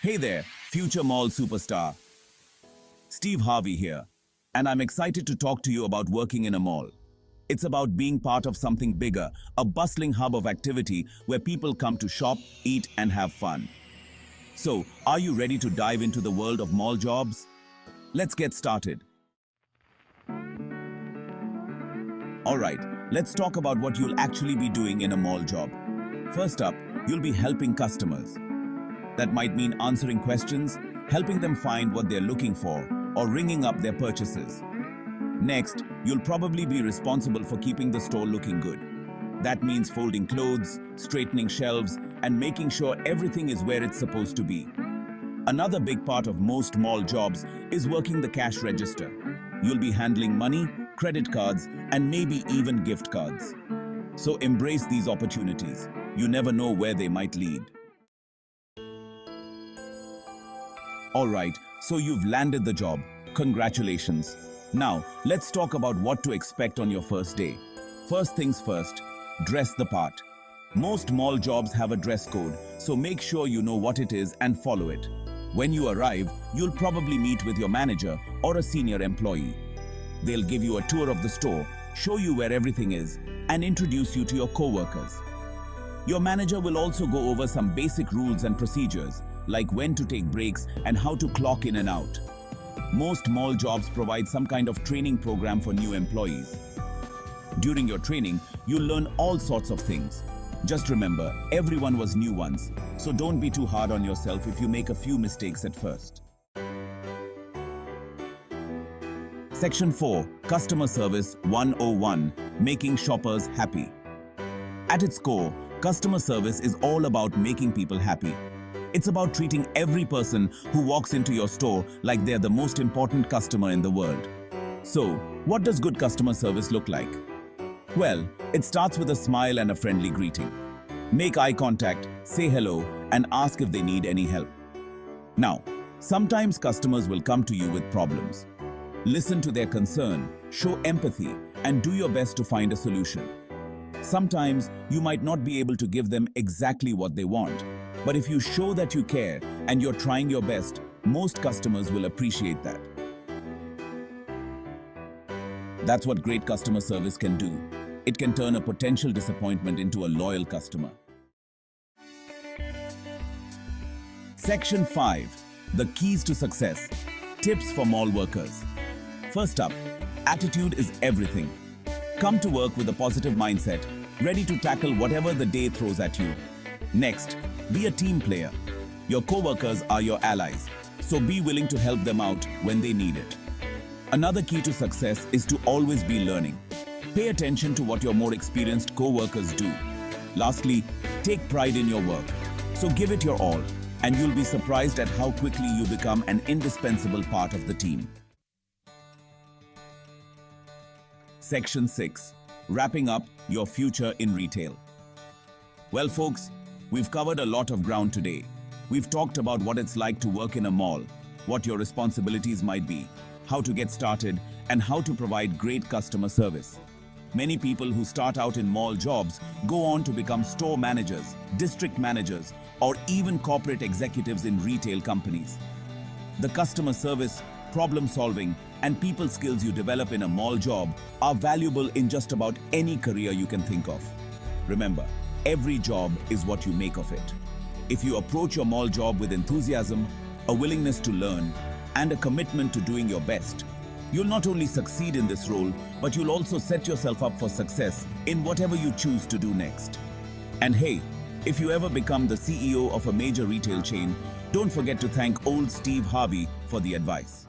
Hey there, future mall superstar. Steve Harvey here, and I'm excited to talk to you about working in a mall. It's about being part of something bigger, a bustling hub of activity where people come to shop, eat, and have fun. So, are you ready to dive into the world of mall jobs? Let's get started. Alright, let's talk about what you'll actually be doing in a mall job. First up, you'll be helping customers. That might mean answering questions, helping them find what they're looking for, or ringing up their purchases. Next, you'll probably be responsible for keeping the store looking good. That means folding clothes, straightening shelves, and making sure everything is where it's supposed to be. Another big part of most mall jobs is working the cash register. You'll be handling money, credit cards, and maybe even gift cards. So embrace these opportunities. You never know where they might lead. Alright, so you've landed the job. Congratulations. Now, let's talk about what to expect on your first day. First things first, dress the part. Most mall jobs have a dress code, so make sure you know what it is and follow it. When you arrive, you'll probably meet with your manager or a senior employee. They'll give you a tour of the store, show you where everything is, and introduce you to your co-workers. Your manager will also go over some basic rules and procedures, like when to take breaks and how to clock in and out. Most mall jobs provide some kind of training program for new employees. During your training, you'll learn all sorts of things. Just remember, everyone was new once, so don't be too hard on yourself if you make a few mistakes at first. Section 4, Customer Service 101, Making Shoppers Happy. At its core, customer service is all about making people happy. It's about treating every person who walks into your store like they're the most important customer in the world. So, what does good customer service look like? Well, it starts with a smile and a friendly greeting. Make eye contact, say hello, and ask if they need any help. Now, sometimes customers will come to you with problems. Listen to their concern, show empathy, and do your best to find a solution. Sometimes you might not be able to give them exactly what they want, but if you show that you care and you're trying your best, most customers will appreciate that. That's what great customer service can do. It can turn a potential disappointment into a loyal customer. Section 5. The Keys to Success. Tips for mall workers. First up, attitude is everything. Come to work with a positive mindset, ready to tackle whatever the day throws at you. Next, be a team player. Your co-workers are your allies, so be willing to help them out when they need it. Another key to success is to always be learning. Pay attention to what your more experienced co-workers do. Lastly, take pride in your work. So give it your all, and you'll be surprised at how quickly you become an indispensable part of the team. Section 6. Wrapping up your future in retail. Well, folks, we've covered a lot of ground today. We've talked about what it's like to work in a mall, what your responsibilities might be, how to get started, and how to provide great customer service. Many people who start out in mall jobs go on to become store managers, district managers, or even corporate executives in retail companies. The customer service, problem solving, and people skills you develop in a mall job are valuable in just about any career you can think of. Remember, every job is what you make of it. If you approach your mall job with enthusiasm, a willingness to learn, and a commitment to doing your best, you'll not only succeed in this role, but you'll also set yourself up for success in whatever you choose to do next. And hey, if you ever become the CEO of a major retail chain, don't forget to thank old Steve Harvey for the advice.